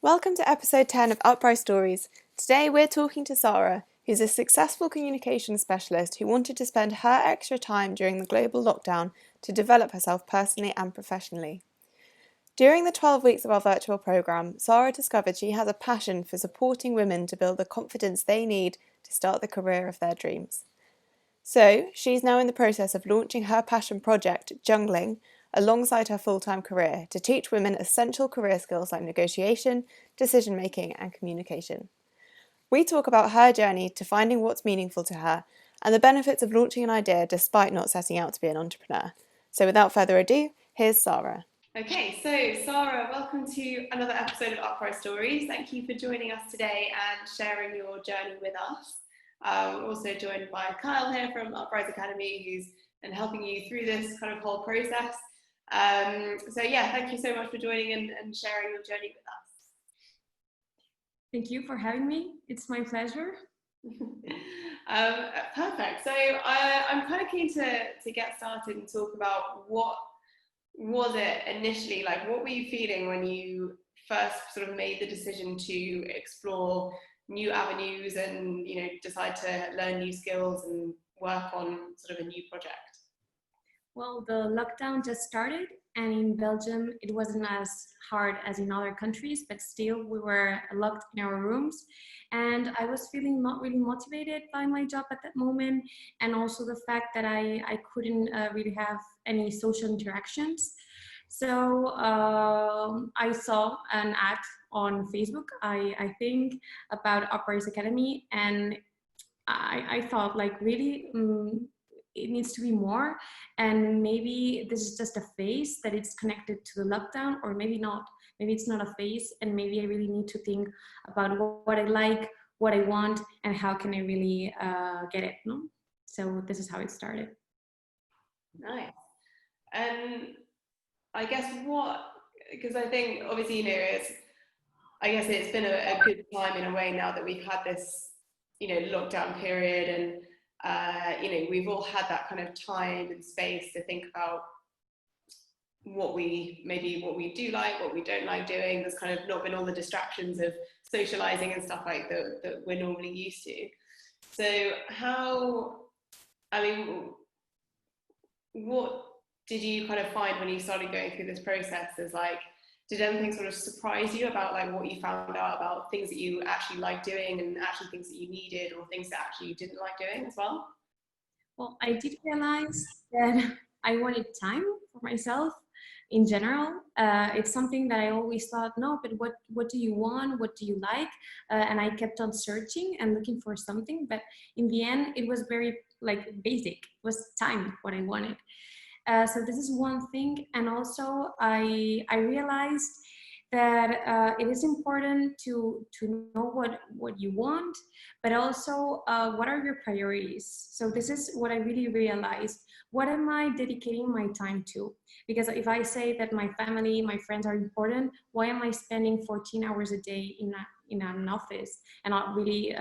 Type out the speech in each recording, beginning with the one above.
Welcome to episode 10 of Uprise Stories. Today we're talking to Sara, who's a successful communication specialist who wanted to spend her extra time during the global lockdown to develop herself personally and professionally. During the 12 weeks of our virtual programme, Sara discovered she has a passion for supporting women to build the confidence they need to start the career of their dreams. So, she's now in the process of launching her passion project, Jungling, alongside her full-time career to teach women essential career skills like negotiation, decision-making and communication. We talk about her journey to finding what's meaningful to her and the benefits of launching an idea despite not setting out to be an entrepreneur. So without further ado, here's Sara. Okay, so Sara, welcome to another episode of Uprise Stories. Thank you for joining us today and sharing your journey with us. We're also joined by Kyle here from Uprise Academy, who's been helping you through this kind of whole process. So yeah, thank you so much for joining and sharing your journey with us. Thank you for having me. It's my pleasure. Perfect. So I'm kind of keen to get started and talk about what was it initially like. What were you feeling when you first sort of made the decision to explore new avenues and decide to learn new skills and work on sort of a new project? Well, the lockdown just started, and in Belgium it wasn't as hard as in other countries, but still we were locked in our rooms, and I was feeling not really motivated by my job at that moment, and also the fact that I couldn't really have any social interactions. So I saw an ad on Facebook, I think, about Uprise Academy, and I thought, like, really, it needs to be more, and maybe this is just a phase that it's connected to the lockdown, or maybe not. Maybe it's not a phase, and maybe I really need to think about what I like, what I want, and how can I really get it, no? So this is how it started. Nice. And I guess because I think obviously, I guess it's been a good time in a way now that we've had this, lockdown period, and we've all had that kind of time and space to think about what we do like, what we don't like doing. There's kind of not been all the distractions of socializing and stuff like that we're normally used to. So what did you kind of find when you started going through this process? Did anything sort of surprise you about like what you found out about things that you actually like doing, and actually things that you needed, or things that actually you didn't like doing as well? Well, I did realize that I wanted time for myself in general. It's something that I always thought, no, but what do you want? What do you like? And I kept on searching and looking for something, but in the end, it was very like basic. It was time, what I wanted. So this is one thing, and also I realized that it is important to know what you want, but also what are your priorities. So this is what I really realized. What am I dedicating my time to? Because if I say that my family, my friends are important, why am I spending 14 hours a day in an office and not really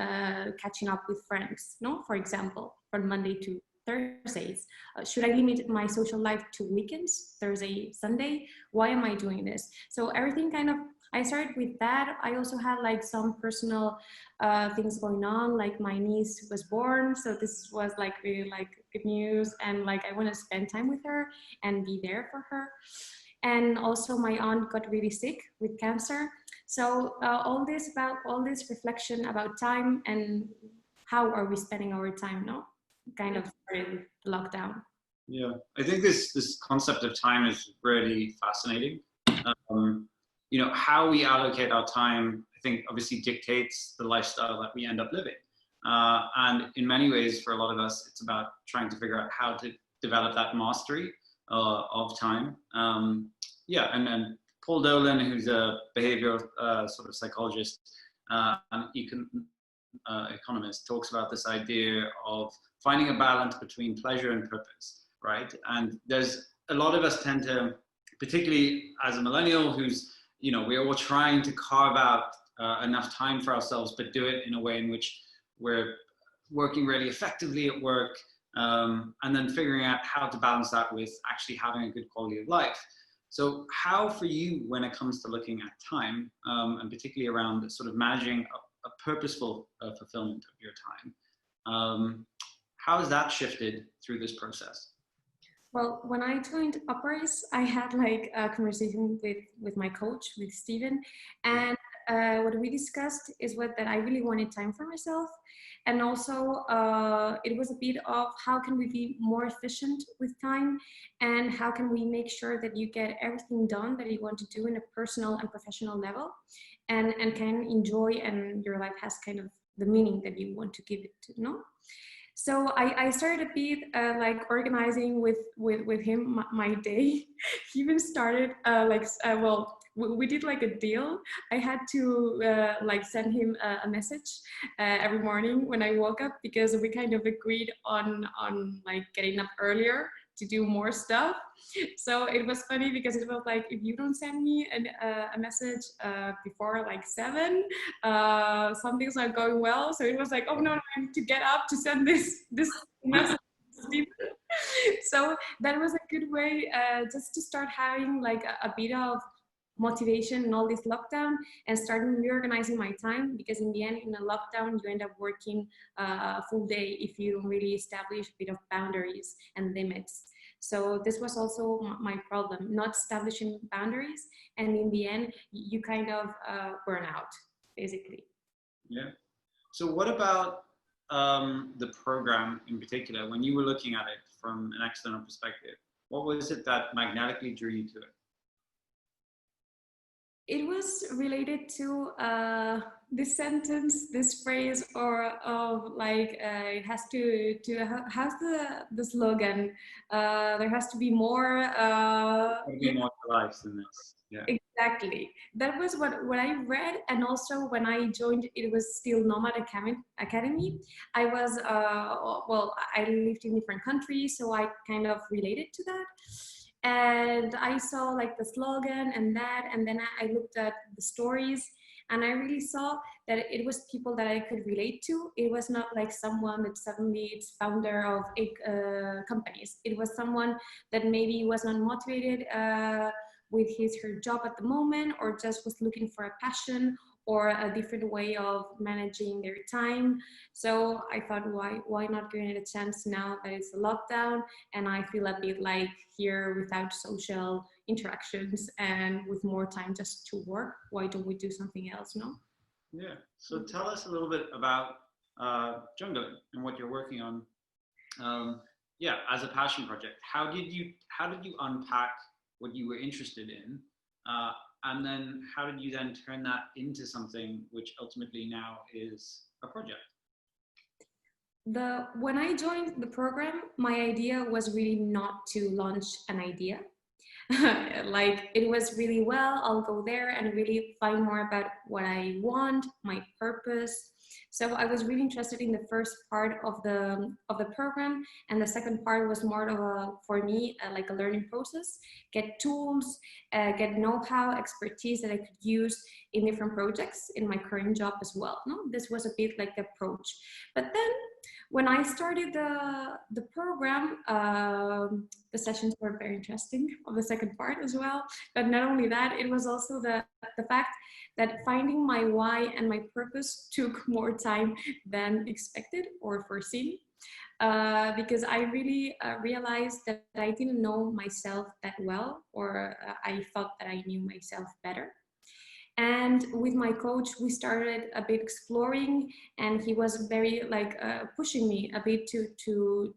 catching up with friends? No, for example, from Monday to Thursdays. Should I limit my social life to weekends, Thursday, Sunday? Why am I doing this? So everything kind of, I started with that. I also had like some personal things going on, like my niece was born. So this was like really like good news. And like, I want to spend time with her and be there for her. And also my aunt got really sick with cancer. So all this reflection about time and how are we spending our time, no? Kind of started with lockdown. Yeah, I think this concept of time is really fascinating. How we allocate our time, I think, obviously dictates the lifestyle that we end up living. And in many ways, for a lot of us, it's about trying to figure out how to develop that mastery of time. And Paul Dolan, who's a behavioral sort of psychologist and economist, talks about this idea of finding a balance between pleasure and purpose, right? And there's a lot of us tend to, particularly as a millennial who's, we're all trying to carve out enough time for ourselves, but do it in a way in which we're working really effectively at work, and then figuring out how to balance that with actually having a good quality of life. So how for you, when it comes to looking at time, and particularly around sort of managing a purposeful fulfillment of your time, how has that shifted through this process? Well, when I joined Uprise, I had like a conversation with my coach, with Steven, and what we discussed is that I really wanted time for myself, and also it was a bit of how can we be more efficient with time, and how can we make sure that you get everything done that you want to do in a personal and professional level, and can enjoy, and your life has kind of the meaning that you want to give it to, no? So I started a bit like organizing with him my day. He even started well, we did like a deal. I had to like send him a message every morning when I woke up, because we kind of agreed on like getting up earlier to do more stuff. So it was funny because it was like, if you don't send me a message before like 7, something's not going well. So it was like, oh no, I need to get up to send this message. So that was a good way just to start having like a bit of motivation in all this lockdown, and starting reorganizing my time, because in the end, in a lockdown, you end up working a full day if you don't really establish a bit of boundaries and limits. So this was also my problem, not establishing boundaries, and in the end, you kind of burn out, basically. Yeah. So what about the program in particular? When you were looking at it from an external perspective, what was it that magnetically drew you to it? It was related to this sentence, this phrase, or of like it has to how's the slogan? There has to be more. Be more to life than this. Yeah. Exactly. That was what I read, and also when I joined, it was still Nomad Academy. I was well, I lived in different countries, so I kind of related to that. And I saw like the slogan and that, and then I looked at the stories, and I really saw that it was people that I could relate to. It was not like someone that suddenly is founder of 8 companies. It was someone that maybe was not motivated with her job at the moment, or just was looking for a passion or a different way of managing their time. So I thought, why not giving it a chance now that it's a lockdown and I feel a bit like here without social interactions and with more time just to work? Why don't we do something else, no? Yeah. So tell us a little bit about Jungle and what you're working on. Yeah, as a passion project, how did you unpack what you were interested in, and then how did you then turn that into something which ultimately now is a project? When I joined the program, my idea was really not to launch an idea. Like it was really, well, I'll go there and really find more about what I want, my purpose. So I was really interested in the first part of the program, and the second part was more of a, for me, like a learning process, get tools, get know-how, expertise that I could use in different projects in my current job as well. No, this was a bit like the approach. But then when I started the program, the sessions were very interesting of the second part as well. But not only that, it was also the fact that finding my why and my purpose took more time than expected or foreseen. Because I really realized that I didn't know myself that well, or I thought that I knew myself better. And with my coach, we started a bit exploring, and he was very like pushing me a bit to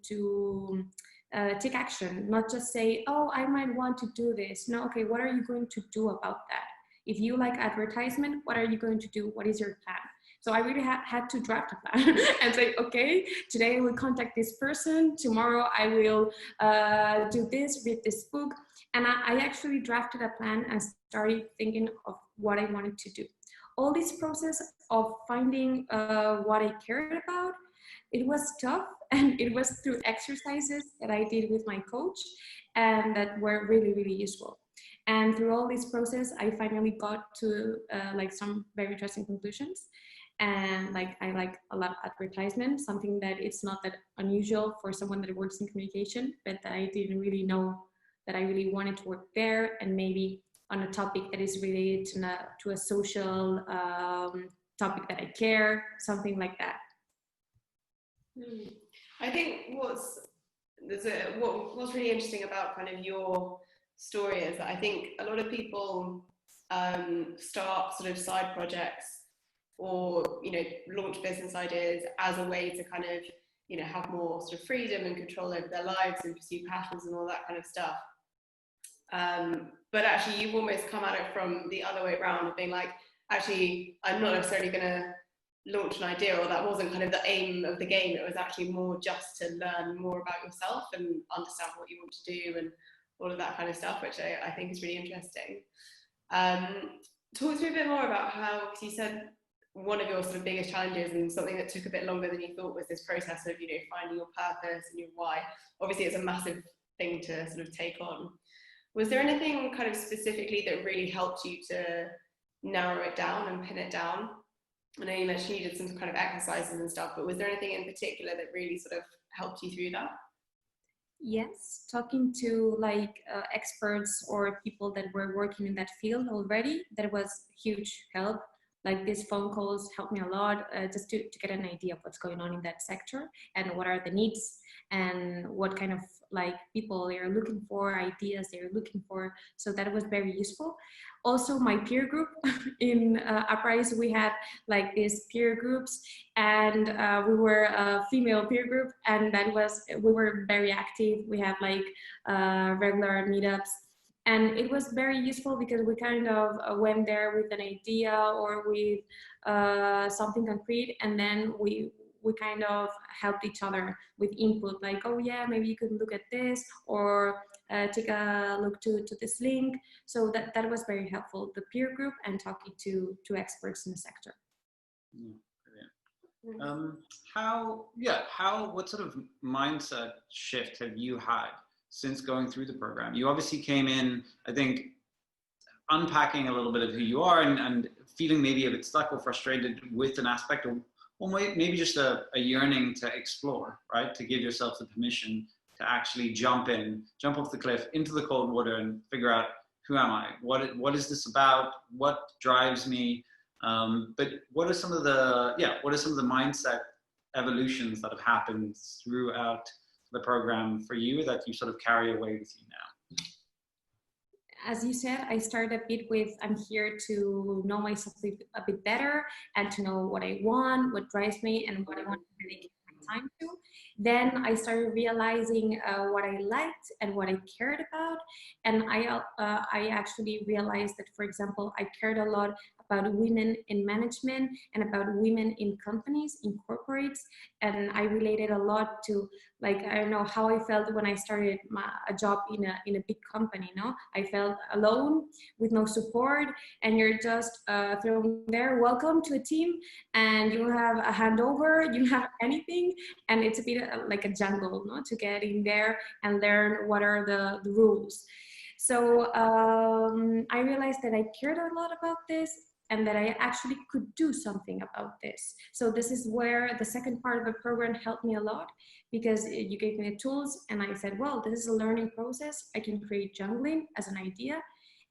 take action, not just say, oh, I might want to do this. No, okay, what are you going to do about that? If you like advertisement, what are you going to do? What is your plan? So I really had to draft a plan and say, okay, today I will contact this person. Tomorrow I will do this, read this book. And I actually drafted a plan and started thinking of what I wanted to do. All this process of finding what I cared about, it was tough, and it was through exercises that I did with my coach and that were really, really useful. And through all this process, I finally got to like some very interesting conclusions. And like I like a lot of advertisement, something that it's not that unusual for someone that works in communication, but that I didn't really know that I really wanted to work there, and maybe on a topic that is related to a social topic that I care, something like that. I think what's really interesting about kind of your story is that I think a lot of people start sort of side projects or launch business ideas as a way to kind of have more sort of freedom and control over their lives and pursue passions and all that kind of stuff. But actually you've almost come at it from the other way around of being like, actually I'm not necessarily going to launch an idea, or that wasn't kind of the aim of the game. It was actually more just to learn more about yourself and understand what you want to do and all of that kind of stuff, which I think is really interesting. Talk to me a bit more about how, because you said one of your sort of biggest challenges and something that took a bit longer than you thought was this process of finding your purpose and your why. Obviously it's a massive thing to sort of take on. Was there anything kind of specifically that really helped you to narrow it down and pin it down? I know you mentioned you did some kind of exercises and stuff, but was there anything in particular that really sort of helped you through that? Yes, talking to experts or people that were working in that field already, that was huge help. Like these phone calls helped me a lot, just to get an idea of what's going on in that sector and what are the needs and what kind of people they're looking for, ideas they're looking for. So that was very useful. Also my peer group in Uprise, we had these peer groups, and we were a female peer group, and we were very active. We had regular meetups. And it was very useful because we kind of went there with an idea or with something concrete, and then we kind of helped each other with input, like, oh yeah, maybe you could look at this, or take a look to this link. So that was very helpful, the peer group and talking to experts in the sector. What sort of mindset shift have you had since going through the program? You obviously came in, I think, unpacking a little bit of who you are and feeling maybe a bit stuck or frustrated with an aspect of, or maybe just a yearning to explore, right? To give yourself the permission to actually jump off the cliff into the cold water and figure out, who am I? What is this about? What drives me? But what are some of the mindset evolutions that have happened throughout the program for you that you sort of carry away with you now? As you said, I started a bit with, I'm here to know myself a bit better and to know what I want, what drives me, and what I want to dedicate my time to. Then I started realizing what I liked and what I cared about. And I actually realized that, for example, I cared a lot about women in management and about women in companies, in corporates. And I related a lot to, I don't know, how I felt when I started a job in a big company, no? I felt alone with no support, and you're just thrown there, welcome to a team, and you have a handover, you don't have anything, and it's a bit like a jungle, no? To get in there and learn what are the rules. So I realized that I cared a lot about this, and that I actually could do something about this. So this is where the second part of the program helped me a lot, because you gave me the tools, and I said, well, this is a learning process. I can create jungling as an idea.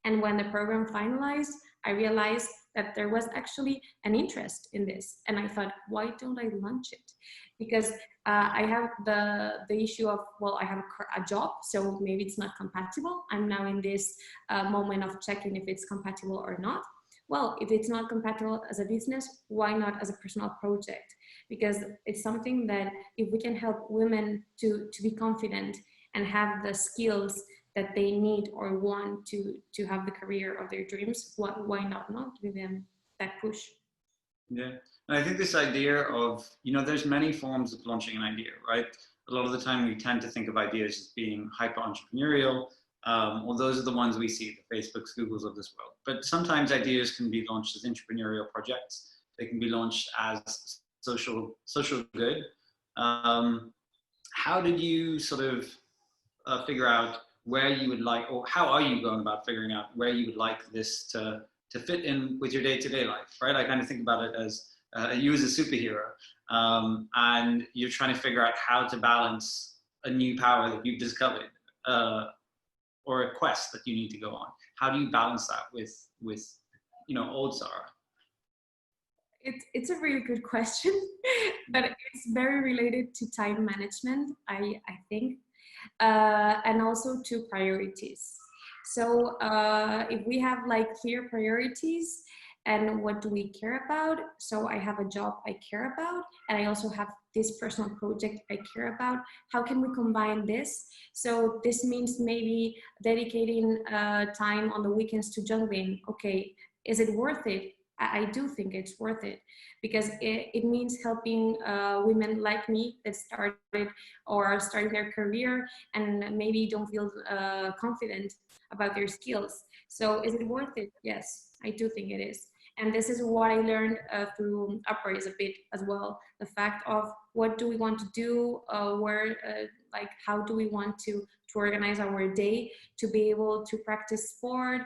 And when the program finalized, I realized that there was actually an interest in this. And I thought, why don't I launch it? Because I have the issue of, well, I have a job, so maybe it's not compatible. I'm now in this moment of checking if it's compatible or not. Well, if it's not compatible as a business, why not as a personal project? Because it's something that if we can help women to be confident and have the skills that they need or want to have the career of their dreams, why not give them that push? Yeah, and I think this idea of, there's many forms of launching an idea, right? A lot of the time we tend to think of ideas as being hyper-entrepreneurial, or those are the ones we see, the Facebooks, Googles of this world. But sometimes ideas can be launched as entrepreneurial projects. They can be launched as social good. How did you sort of figure out where you would like, or how are you going about figuring out where you would like this to fit in with your day-to-day life, right? I kind of think about it as you as a superhero, and you're trying to figure out how to balance a new power that you've discovered. or a quest that you need to go on? How do you balance that with old Sara? It's a really good question, but it's very related to time management, I think, and also to priorities. So if we have like clear priorities and what do we care about? So I have a job I care about, and I also have this personal project I care about. How can we combine this? So this means maybe dedicating time on the weekends to jungling. Okay, is it worth it? I do think it's worth it, because it means helping women like me that started or are starting their career and maybe don't feel confident about their skills. So is it worth it? Yes, I do think it is. And this is what I learned through Uprise a bit as well. The fact of what do we want to do, like how do we want to organize our day to be able to practice sport,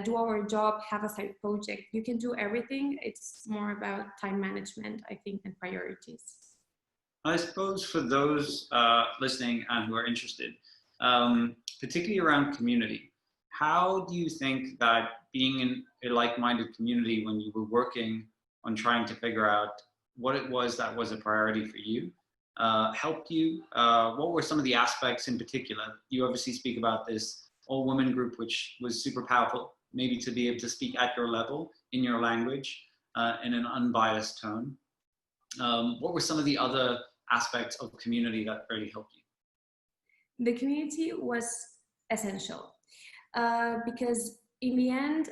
do our job, have a side project. You can do everything. It's more about time management, I think, and priorities. I suppose for those listening and who are interested, particularly around community, how do you think that being in a like-minded community when you were working on trying to figure out what it was that was a priority for you helped you? What were some of the aspects in particular? You obviously speak about this all-women group, which was super powerful, maybe to be able to speak at your level, in your language, in an unbiased tone. What were some of the other aspects of community that really helped you? The community was essential because in the end,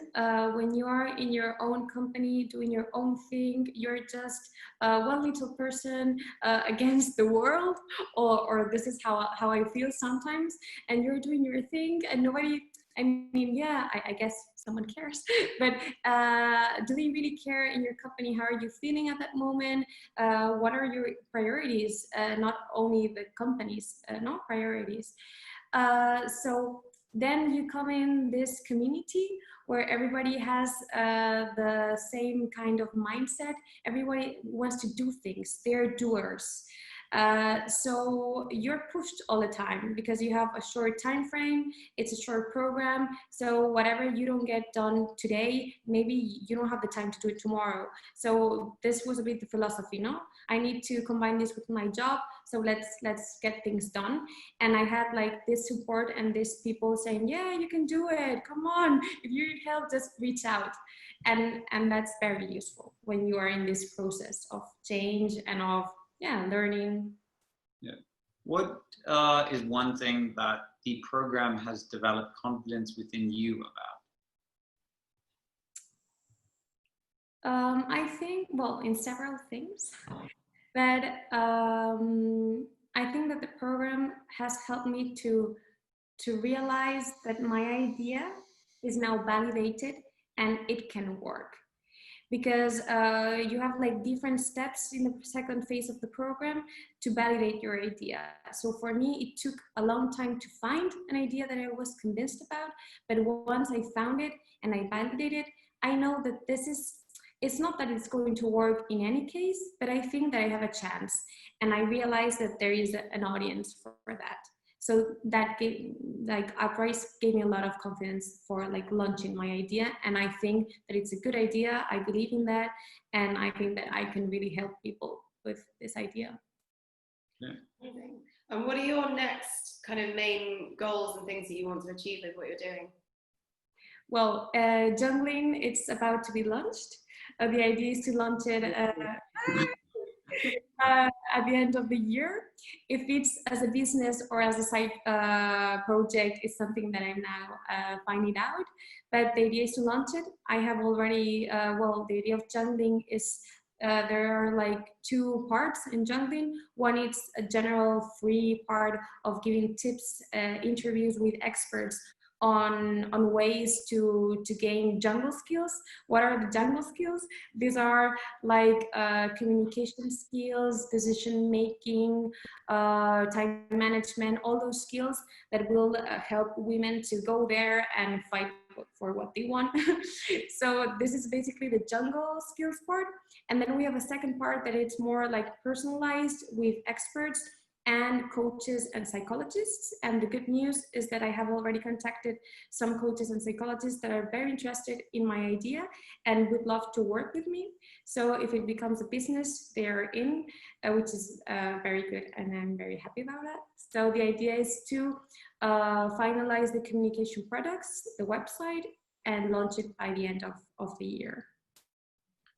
when you are in your own company doing your own thing, you're just one little person against the world, or this is how I feel sometimes, and you're doing your thing and nobody, I mean, yeah, I guess someone cares, but do they really care in your company? How are you feeling at that moment? What are your priorities? Not only the company's priorities. So then you come in this community where everybody has the same kind of mindset. Everybody wants to do things. They're doers. So you're pushed all the time because you have a short time frame. It's a short program. So whatever you don't get done today, maybe you don't have the time to do it tomorrow. So this was a bit the philosophy, no? I need to combine this with my job. So let's get things done. And I had like this support and these people saying, yeah, you can do it. Come on. If you need help, just reach out. And that's very useful when you are in this process of change and of learning. Yeah. What is one thing that the program has developed confidence within you about? I think, well, in several things, but I think that the program has helped me to realize that my idea is now validated and it can work. Because you have like different steps in the second phase of the program to validate your idea. So for me, it took a long time to find an idea that I was convinced about, but once I found it and I validated it, I know that it's not that it's going to work in any case, but I think that I have a chance. And I realized that there is an audience for that. So that gave, like, Uprise gave me a lot of confidence for like launching my idea. And I think that it's a good idea. I believe in that. And I think that I can really help people with this idea. Yeah. And what are your next kind of main goals and things that you want to achieve with what you're doing? Well, Jungling, it's about to be launched. The idea is to launch it at the end of the year. If it's as a business or as a side project, it's something that I'm now finding out. But the idea is to launch it. I have already, well, the idea of jungling is there are like two parts in jungling. One is a general free part of giving tips, interviews with experts on ways to gain jungle skills. What are the jungle skills? These are like communication skills, decision making, time management, all those skills that will help women to go there and fight for what they want. So this is basically the jungle skills part. And then we have a second part that it's more like personalized with experts and coaches and psychologists. And the good news is that I have already contacted some coaches and psychologists that are very interested in my idea and would love to work with me. So if it becomes a business, they're in, which is very good, and I'm very happy about that. So the idea is to finalize the communication products, the website, and launch it by the end of the year.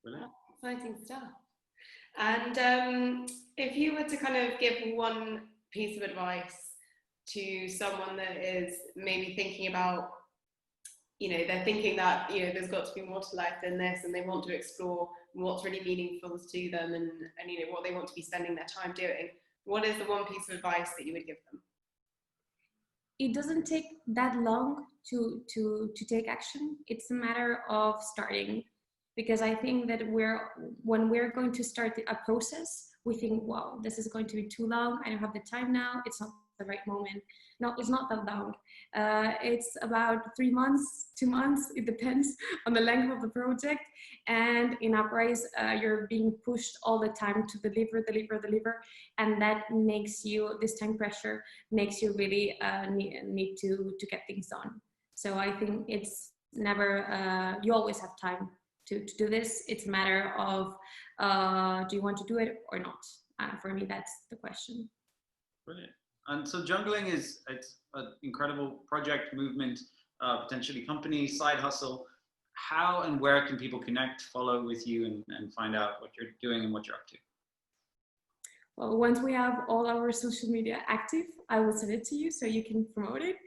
Brilliant. Exciting stuff. And if you were to kind of give one piece of advice to someone that is maybe thinking about, they're thinking that, there's got to be more to life than this, and they want to explore what's really meaningful to them and what they want to be spending their time doing, what is the one piece of advice that you would give them? It doesn't take that long to take action. It's a matter of starting. Because I think that when we're going to start a process, we think, wow, this is going to be too long. I don't have the time now. It's not the right moment. No, it's not that long. It's about 3 months, 2 months. It depends on the length of the project. And in Uprise, you're being pushed all the time to deliver. And that makes you, this time pressure makes you really need to get things done. So I think it's never, you always have time to do this. It's a matter of do you want to do it or not? For me, that's the question. Brilliant. And so jungling it's an incredible project, movement, potentially company, side hustle. How and where can people connect, follow with you, and find out what you're doing and what you're up to? Well, once we have all our social media active, I will send it to you so you can promote it.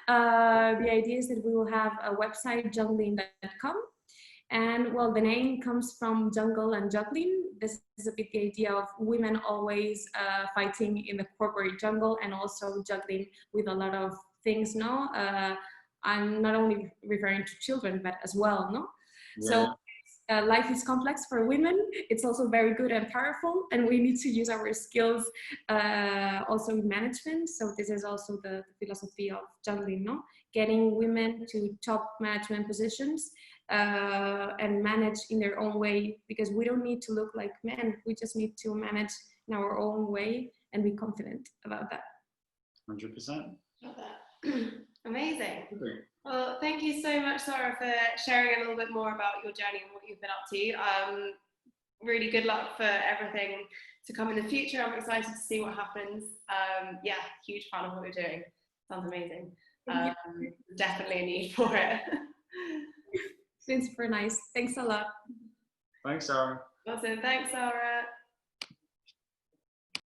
The idea is that we will have a website, jungling.com. And well, the name comes from jungle and juggling. This is a bit the idea of women always fighting in the corporate jungle and also juggling with a lot of things, no? I'm not only referring to children, but as well, no? Yeah. So life is complex for women. It's also very good and powerful, and we need to use our skills also in management. So this is also the philosophy of juggling, no? Getting women to top management positions and manage in their own way, because we don't need to look like men. We just need to manage in our own way and be confident about that. 100%. Love that. Amazing. Okay. Well, thank you so much, Sara, for sharing a little bit more about your journey and what you've been up to. Really good luck for everything to come in the future. I'm excited to see what happens. Yeah, huge fan of what you're doing. Sounds amazing. Definitely a need for it. It's been super nice. Thanks a lot. Thanks, Sara. Awesome. Thanks, Sara.